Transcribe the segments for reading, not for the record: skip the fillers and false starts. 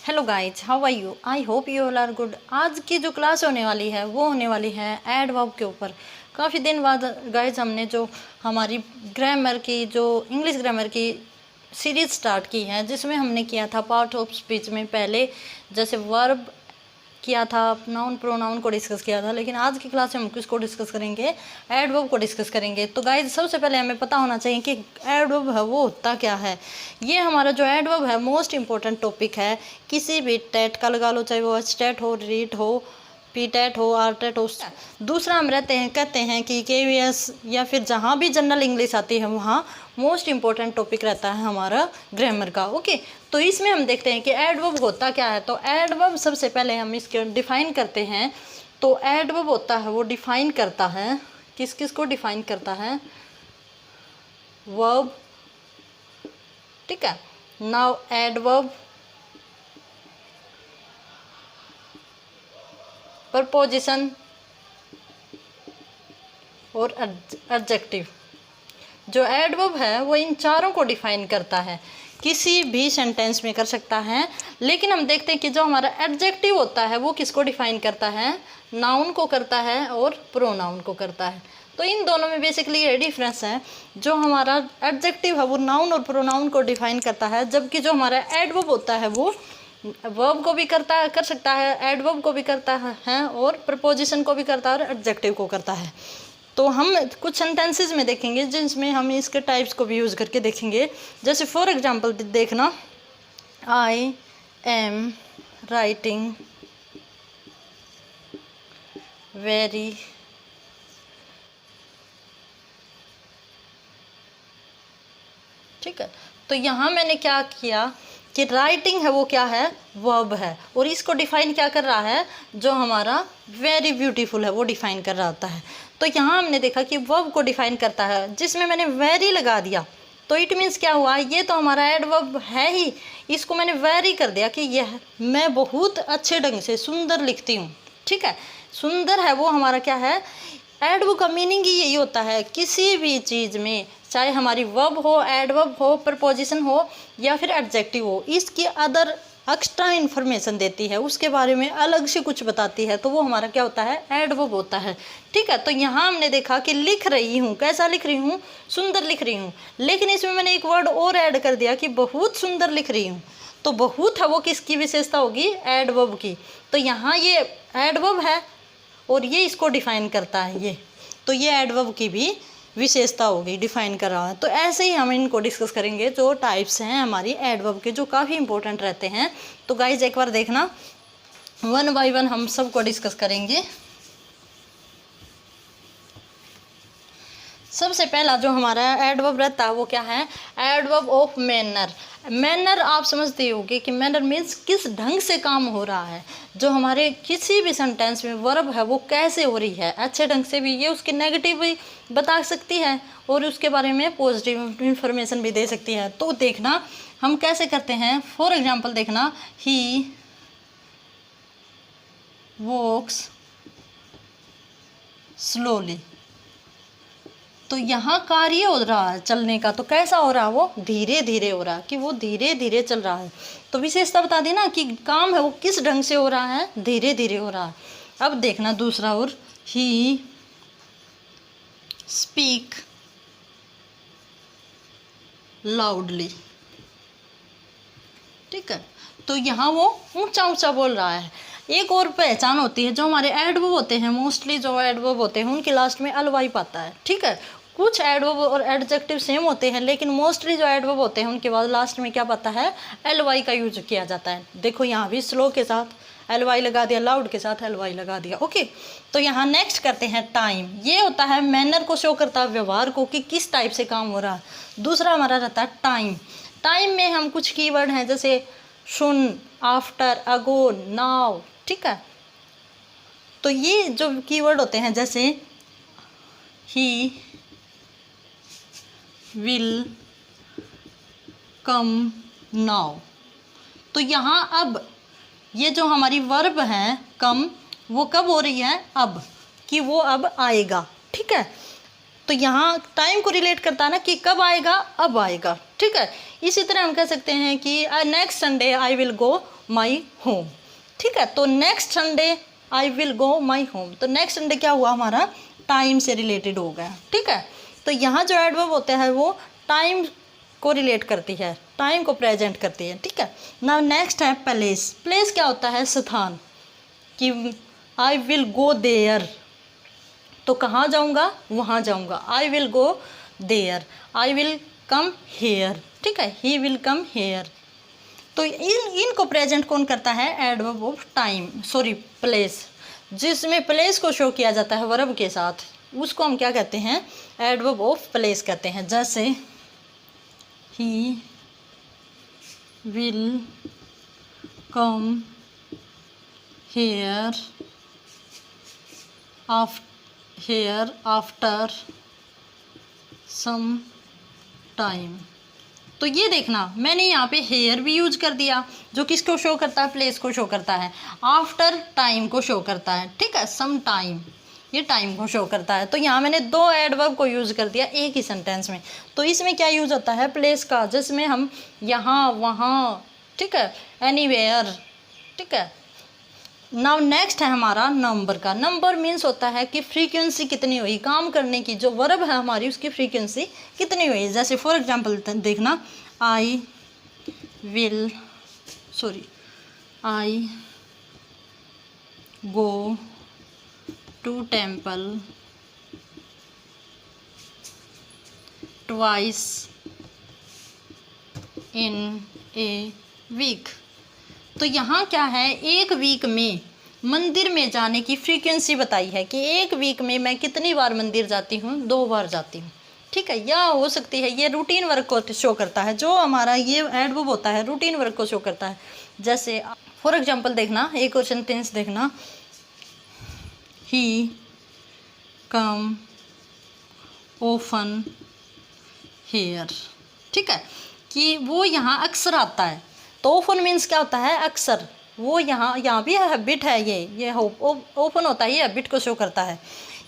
Hello guys, how are you? I hope you all are good. आज की जो class होने वाली है वो होने वाली है एडवर्ब के ऊपर। काफ़ी दिन बाद गाइज हमने जो हमारी ग्रामर की जो इंग्लिश ग्रामर की सीरीज़ स्टार्ट की है, जिसमें हमने किया था पार्ट ऑफ स्पीच में पहले जैसे वर्ब किया था, नाउन प्रोनाउन को डिस्कस किया था, लेकिन आज की क्लास में हम किसको डिस्कस करेंगे? एडवर्ब को डिस्कस करेंगे। तो गाइज सबसे पहले हमें पता होना चाहिए कि एडवर्ब है वो होता क्या है। ये हमारा जो एडवर्ब है मोस्ट इंपॉर्टेंट टॉपिक है। किसी भी टेट का लगा लो, चाहे वो एचटेट हो, रीट हो, पीटेट हो, आरटेट हो। दूसरा हम कहते हैं कि केवीएस या फिर जहाँ भी जनरल इंग्लिश आती है वहाँ मोस्ट इंपॉर्टेंट टॉपिक रहता है हमारा ग्रामर का। ओके, तो इसमें हम देखते हैं कि एडवर्ब होता क्या है। तो एडवर्ब सबसे पहले हम इसके डिफाइन करते हैं। तो एडवर्ब होता है वो डिफाइन करता है, किस किस को डिफाइन करता है? वर्ब, ठीक है। नाउ एडवर्ब, प्रपोजिशन और एडजेक्टिव। जो एडवर्ब है वो इन चारों को डिफाइन करता है, किसी भी सेंटेंस में कर सकता है। लेकिन हम देखते हैं कि जो हमारा एडजेक्टिव होता है वो किसको डिफाइन करता है? नाउन को करता है और प्रोनाउन को करता है। तो इन दोनों में बेसिकली ये डिफरेंस है। जो हमारा एडजेक्टिव है वो नाउन और प्रोनाउन को डिफाइन करता है, जबकि जो हमारा एडवर्ब होता है वो वर्ब को भी कर सकता है, एडवर्ब को भी करता है और प्रपोजिशन को भी करता है और एडजेक्टिव को करता है। तो हम कुछ सेंटेंसेस में देखेंगे जिसमें हम इसके टाइप्स को भी यूज़ करके देखेंगे। जैसे फॉर एग्जांपल देखना, आई एम राइटिंग वेरी ठीक है। तो यहाँ मैंने क्या किया कि राइटिंग है वो क्या है? वर्ब है। और इसको डिफाइन क्या कर रहा है? जो हमारा वेरी ब्यूटीफुल है वो डिफाइन कर रहा होता है। तो यहाँ हमने देखा कि वर्ब को डिफाइन करता है, जिसमें मैंने वेरी लगा दिया। तो इट मीन्स क्या हुआ? ये तो हमारा एडवर्ब है ही, इसको मैंने वेरी कर दिया कि यह मैं बहुत अच्छे ढंग से सुंदर लिखती हूँ। ठीक है, सुंदर है वो हमारा क्या है? एडवर्ब का मीनिंग ही यही होता है, किसी भी चीज़ में चाहे हमारी वर्ब हो, एडवर्ब हो, प्रपोजिशन हो या फिर एडजेक्टिव हो, इसकी अदर एक्स्ट्रा इन्फॉर्मेशन देती है, उसके बारे में अलग से कुछ बताती है, तो वो हमारा क्या होता है? एडवर्ब होता है। ठीक है, तो यहाँ हमने देखा कि लिख रही हूँ, कैसा लिख रही हूँ? सुंदर लिख रही हूँ। लेकिन इसमें मैंने एक वर्ड और ऐड कर दिया कि बहुत सुंदर लिख रही हूँ। तो बहुत है वो किसकी विशेषता होगी? एडवर्ब की। तो यहाँ ये एडवर्ब है और ये इसको डिफाइन करता है ये, तो ये एडवर्ब की भी विशेषता होगी, डिफाइन कर रहा है। तो ऐसे ही हम इनको डिस्कस करेंगे, जो टाइप्स हैं हमारी एडवर्ब के, जो काफ़ी इंपॉर्टेंट रहते हैं। तो गाइज एक बार देखना, वन बाय वन हम सबको डिस्कस करेंगे। सबसे पहला जो हमारा एडवर्ब रहता है वो क्या है? Adverb of manner. मैनर आप समझते होंगे कि मैनर मीन्स किस ढंग से काम हो रहा है। जो हमारे किसी भी सेंटेंस में वर्ब है वो कैसे हो रही है, अच्छे ढंग से भी, ये उसकी नेगेटिव भी बता सकती है और उसके बारे में पॉजिटिव इंफॉर्मेशन भी दे सकती है। तो देखना हम कैसे करते हैं। फॉर एग्जाम्पल देखना, ही वॉक्स स्लोली। तो यहाँ कार्य हो रहा है चलने का, तो कैसा हो रहा है? वो धीरे धीरे हो रहा है, कि वो धीरे धीरे चल रहा है। तो विशेषता बता दी ना कि काम है वो किस ढंग से हो रहा है? धीरे धीरे हो रहा है। अब देखना दूसरा, और ही स्पीक लाउडली। ठीक है, तो यहाँ वो ऊंचा ऊंचा बोल रहा है। एक और पहचान होती है, जो हमारे एडवर्ब होते हैं, मोस्टली जो एडवर्ब होते हैं उनके लास्ट में एल वाई पाता है। ठीक है, कुछ एडवर्ब और एडजेक्टिव सेम होते हैं, लेकिन मोस्टली जो एडवर्ब होते हैं उनके बाद लास्ट में क्या पाता है? एल वाई का यूज किया जाता है। देखो यहाँ भी स्लो के साथ एल वाई लगा दिया, लाउड के साथ एल वाई लगा दिया। ओके, तो यहाँ नेक्स्ट करते हैं टाइम। ये होता है मैनर को शो करता है, व्यवहार को, कि किस टाइप से काम हो रहा है। दूसरा हमारा रहता है टाइम। टाइम में हम कुछ कीवर्ड हैं, जैसे सुन, आफ्टर, अगो, नाउ। ठीक है, तो ये जो कीवर्ड होते हैं, जैसे ही विल कम नाउ। तो यहाँ अब ये जो हमारी वर्ब है कम, वो कब हो रही है? अब, कि वो अब आएगा। ठीक है, तो यहाँ टाइम को रिलेट करता है ना, कि कब आएगा? अब आएगा। ठीक है। इसी तरह हम कह सकते हैं कि next Sunday I will go my home, ठीक है। तो next Sunday I will go my home, तो नेक्स्ट संडे क्या हुआ हमारा, टाइम से रिलेटेड हो गया, ठीक है। तो यहाँ जो एडवर्ब होता है वो टाइम को रिलेट करती है, टाइम को प्रेजेंट करती है, ठीक है। नाउ नेक्स्ट है प्लेस। प्लेस क्या होता है, स्थान, कि आई विल गो देयर, तो कहाँ जाऊँगा, वहाँ जाऊँगा। I will go there, I will come here, ठीक है, ही विल कम हेयर। तो इनको प्रेजेंट कौन करता है, adverb of time, sorry place, जिसमें प्लेस को शो किया जाता है वर्ब के साथ, उसको हम क्या कहते हैं, एडवर्ब ऑफ प्लेस कहते हैं। जैसे he will come here after some time. तो ये देखना, मैंने यहाँ पे हेयर भी यूज कर दिया, जो किसको शो करता है, प्लेस को शो करता है। आफ्टर टाइम को शो करता है, ठीक है, सम टाइम, ये टाइम को शो करता है। तो यहाँ मैंने दो एडवर्ब को यूज़ कर दिया एक ही सेंटेंस में। तो इसमें क्या यूज़ होता है, प्लेस का, जिसमें हम यहाँ वहाँ, ठीक है, एनीवेयर, ठीक है। नाउ नेक्स्ट है हमारा नंबर का। नंबर मीन्स होता है कि फ्रीक्वेंसी कितनी हुई, काम करने की जो वर्ब है हमारी उसकी फ्रीक्वेंसी कितनी हुई। जैसे फॉर एग्जांपल देखना, I go to temple twice in a week. तो यहाँ क्या है, एक वीक में मंदिर में जाने की फ्रीक्वेंसी बताई है कि एक वीक में मैं कितनी बार मंदिर जाती हूँ, 2 बार जाती हूँ, ठीक है। या हो सकती है ये रूटीन वर्क को शो करता है, जो हमारा ये एडवर्ब होता है रूटीन वर्क को शो करता है। जैसे फॉर एग्जांपल देखना, एक और सेंटेंस देखना, ही कम ऑफन हेयर, ठीक है, कि वो यहाँ अक्सर आता है। तो ओपन मीन्स क्या होता है, अक्सर, वो यहाँ भी हैबिट है, ये ओपन होता है, ये हैबिट को शो करता है।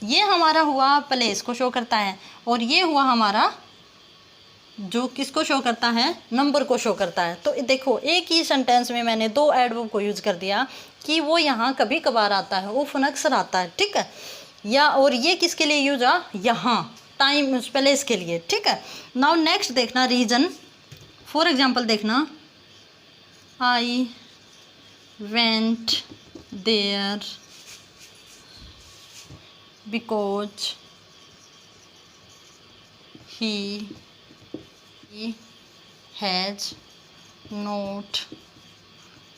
ये हमारा हुआ प्लेस को शो करता है, और ये हुआ हमारा जो किसको शो करता है, नंबर को शो करता है। तो देखो एक ही सेंटेंस में मैंने 2 एडवर्ब को यूज़ कर दिया कि वो यहाँ कभी कभार आता है, ओपन अक्सर आता है, ठीक है। या और ये किसके लिए यूज आ, यहाँ टाइम प्लेस के लिए, ठीक है। नाउ नेक्स्ट देखना रीजन। फॉर एग्जांपल देखना, I went there because he has not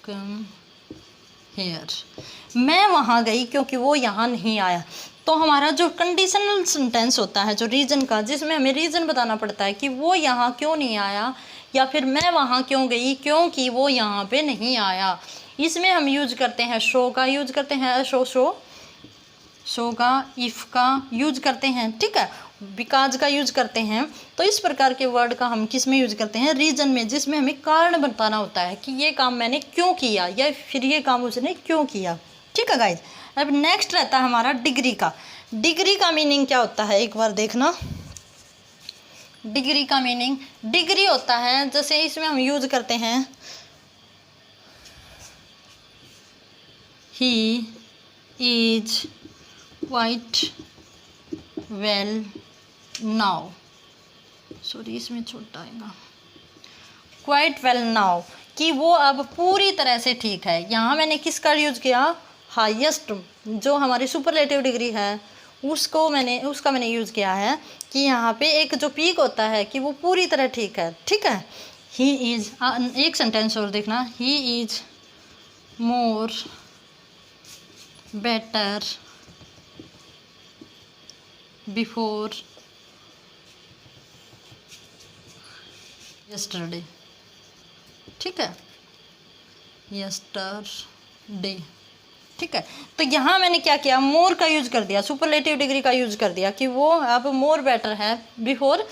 come here। मैं वहाँ गई क्योंकि वो यहाँ नहीं आया। तो हमारा जो कंडीशनल सेंटेंस होता है जो रीज़न का, जिसमें हमें रीज़न बताना पड़ता है कि वो यहाँ क्यों नहीं आया, या फिर मैं वहाँ क्यों गई क्योंकि वो यहाँ पे नहीं आया, इसमें हम यूज करते हैं शो का, यूज करते हैं शो का, इफ़ का यूज करते हैं, ठीक है, बिकॉज का यूज करते हैं। तो इस प्रकार के वर्ड का हम किस में यूज करते हैं, रीजन में, जिसमें हमें कारण बताना होता है कि ये काम मैंने क्यों किया, या फिर ये काम उसने क्यों किया, ठीक है गाइज। अब नेक्स्ट रहता है हमारा डिग्री का। डिग्री का मीनिंग क्या होता है, एक बार देखना। डिग्री का मीनिंग, डिग्री होता है, जैसे इसमें हम यूज करते हैं he is quite well now, sorry इसमें छोटा आएगा, क्वाइट वेल नाउ, कि वो अब पूरी तरह से ठीक है। यहाँ मैंने किसका यूज किया, हाईएस्ट, जो हमारी सुपरलेटिव डिग्री है उसका मैंने यूज़ किया है कि यहाँ पे एक जो पीक होता है कि वो पूरी तरह ठीक है, ठीक है। ही इज़, एक सेंटेंस और देखना, he is more better before yesterday, ठीक है, यस्टरडे, ठीक है। तो यहाँ मैंने क्या किया, मोर का यूज कर दिया, सुपरलेटिव डिग्री का यूज कर दिया कि वो अब मोर बेटर है बिफोर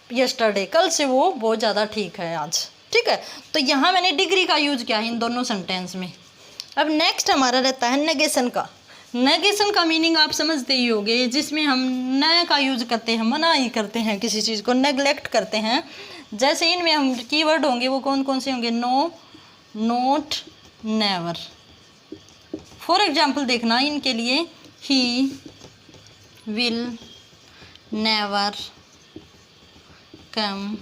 यस्टरडे, कल से वो बहुत ज़्यादा ठीक है आज, ठीक है। तो यहाँ मैंने डिग्री का यूज किया इन दोनों सेंटेंस में। अब नेक्स्ट हमारा रहता है नेगेशन का। नेगेशन का मीनिंग आप समझते ही होंगे, जिसमें हम न का यूज करते हैं, मना ही करते हैं, किसी चीज़ को नेगलेक्ट करते हैं। जैसे इनमें हम कीवर्ड होंगे वो कौन कौन से होंगे, no, not, never. For example देखना इनके लिए, he will never come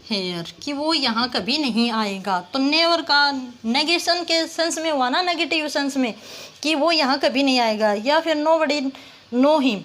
here, कि वो यहाँ कभी नहीं आएगा। तो नेवर का नेगेशन के सेंस में हुआ ना, नेगेटिव सेंस में, कि वो यहाँ कभी नहीं आएगा। या फिर नोबडी नो हिम,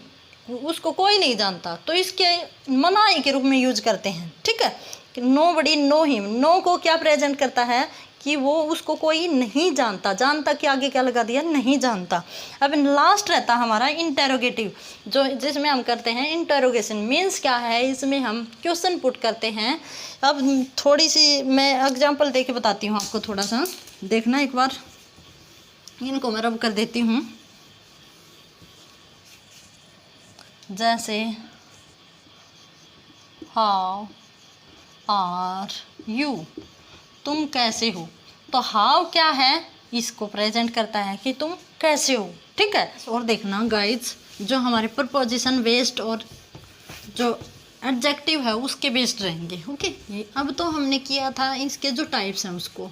उसको कोई नहीं जानता, तो इसके मनाही के रूप में यूज करते हैं। ठीक है, कि नोबडी नो हिम, नो को क्या प्रेजेंट करता है कि वो उसको कोई नहीं जानता, जानता के आगे क्या लगा दिया, नहीं जानता। अब लास्ट रहता हमारा इंटेरोगेटिव, जो जिसमें हम करते हैं इंटेरोगेशन। मीन्स क्या है, इसमें हम क्वेश्चन पुट करते हैं। अब थोड़ी सी मैं एग्जांपल दे के बताती हूँ आपको, थोड़ा सा देखना एक बार, इनको मैं रब कर देती हूँ। जैसे हाउ आर यू, तुम कैसे हो। तो हाउ क्या है, इसको प्रेजेंट करता है कि तुम कैसे हो। ठीक है, और देखना गाइज, जो हमारे प्रपोजिशन बेस्ड और जो एडजेक्टिव है उसके बेस्ड रहेंगे। ओके, ये अब तो हमने किया था इसके जो टाइप्स हैं उसको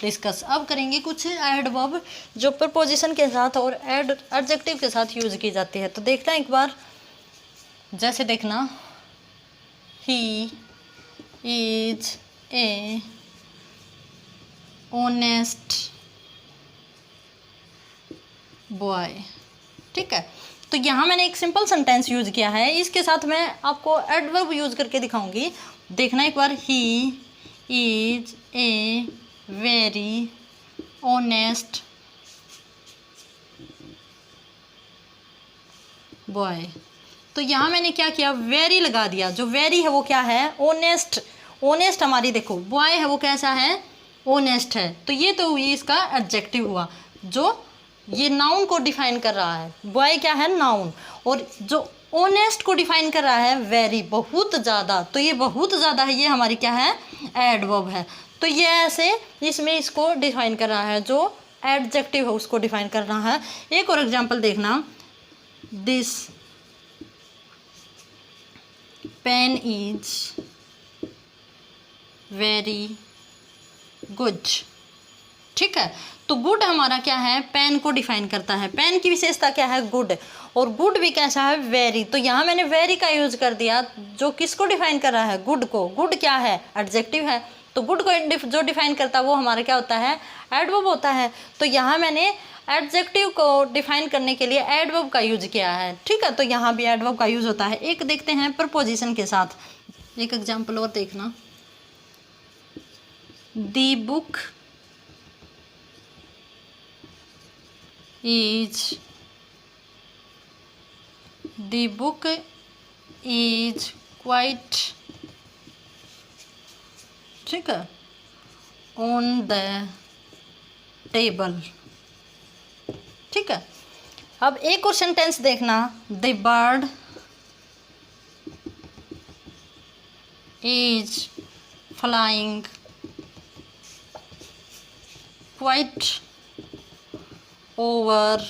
डिस्कस। अब करेंगे कुछ एडवर्ब जो प्रपोजिशन के साथ और एडजेक्टिव के साथ यूज की जाती है। तो देखते हैं एक बार, जैसे देखना, ही इज ए ऑनेस्ट बॉय। ठीक है, तो यहाँ मैंने एक सिंपल सेंटेंस यूज किया है, इसके साथ मैं आपको एडवर्ब यूज करके दिखाऊंगी। देखना एक बार, he is a very honest boy. तो यहाँ मैंने क्या किया, वेरी लगा दिया। जो वेरी है वो क्या है, ऑनेस्ट। ऑनेस्ट हमारी देखो, बॉय है वो कैसा है, ऑनेस्ट है। तो ये तो हुई इसका एडजेक्टिव हुआ, जो ये नाउन को डिफाइन कर रहा है। बॉय क्या है, नाउन, और जो ऑनेस्ट को डिफाइन कर रहा है वेरी, बहुत ज़्यादा। तो ये बहुत ज़्यादा है, ये हमारी क्या है, एडवर्ब है। तो ये ऐसे इसमें इसको डिफाइन कर रहा है, जो एडजेक्टिव है उसको डिफाइन कर रहा है। एक और एग्जांपल देखना, this pen is very good. ठीक है, तो गुड हमारा क्या है, पेन को डिफाइन करता है। पेन की विशेषता क्या है, गुड, और गुड भी कैसा है, वेरी। तो यहाँ मैंने वेरी का यूज कर दिया, जो किसको डिफाइन कर रहा है, गुड को। गुड क्या है, एडजेक्टिव है, तो गुड को जो डिफाइन करता है वो हमारा क्या होता है, एडवर्ब होता है। तो यहाँ मैंने एडजेक्टिव को डिफाइन करने के लिए एडवर्ब का यूज किया है। ठीक है, तो यहाँ भी एडवर्ब का यूज होता है। एक देखते हैं प्रपोजिशन के साथ, एक एग्जाम्पल और देखना, दी बुक इज क्वाइट, ठीक है, ऑन द टेबल। ठीक है, अब एक और सेंटेंस देखना, the bird is flying quite over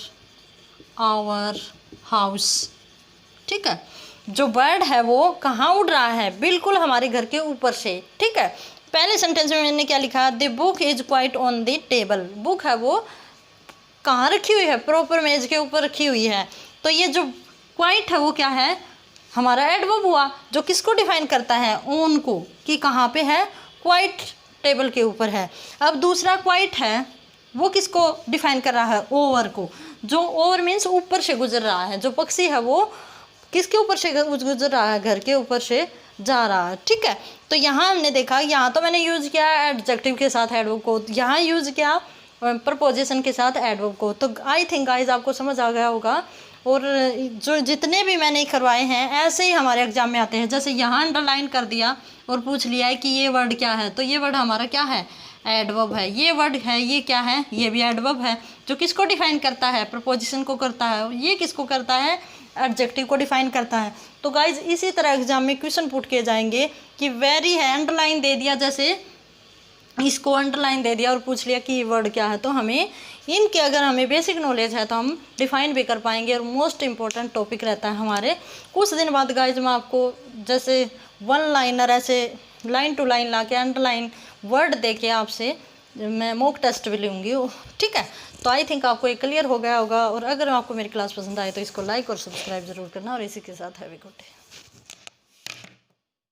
our house. ठीक है, जो बर्ड है वो कहाँ उड़ रहा है, बिल्कुल हमारे घर के ऊपर से। ठीक है, पहले सेंटेंस में मैंने क्या लिखा, the book is quite on the table. Book है वो कहाँ रखी हुई है, प्रॉपर मेज के ऊपर रखी हुई है। तो ये जो क्वाइट है वो क्या है, हमारा एडवर्ब हुआ, जो किसको डिफाइन करता है, ऑन को, कि कहाँ पे है, क्वाइट टेबल के ऊपर है। अब दूसरा क्वाइट है वो किसको डिफाइन कर रहा है, ओवर को। जो ओवर मीन्स ऊपर से गुजर रहा है, जो पक्षी है वो किसके ऊपर से गुजर रहा है, घर के ऊपर से जा रहा है। ठीक है, तो यहाँ हमने देखा, यहाँ तो मैंने यूज़ किया एडजेक्टिव के साथ एडवर्ब को, यहाँ यूज़ किया प्रपोजिशन के साथ एडवर्ब को। तो आई थिंक गाइस आपको समझ आ गया होगा। और जो जितने भी मैंने करवाए हैं ऐसे ही हमारे एग्जाम में आते हैं। जैसे यहाँ अंडरलाइन कर दिया और पूछ लिया है कि ये वर्ड क्या है, तो ये वर्ड हमारा क्या है, एडवर्ब है। ये वर्ड है, ये क्या है, ये भी एडवर्ब है, जो किसको डिफाइन करता है, प्रपोजिशन को करता है। ये किसको करता है, एडजेक्टिव को डिफाइन करता है। तो गाइज इसी तरह एग्जाम में क्वेश्चन पुट किए जाएंगे कि वेरी है, अंडरलाइन दे दिया, जैसे इसको अंडरलाइन दे दिया और पूछ लिया कि ये वर्ड क्या है, तो हमें इनके अगर हमें बेसिक नॉलेज है तो हम डिफाइन भी कर पाएंगे। और मोस्ट इम्पोर्टेंट टॉपिक रहता है हमारे। कुछ दिन बाद गाइज मैं आपको जैसे वन लाइनर ऐसे लाइन टू लाइन ला के अंडरलाइन वर्ड दे के आपसे मैं मॉक टेस्ट भी लूँगी, ठीक है। तो आई थिंक आपको ये क्लियर हो गया होगा। और अगर आपको मेरी क्लास पसंद आए तो इसको लाइक और सब्सक्राइब ज़रूर करना। और इसी के साथ हैव अ गुड डे।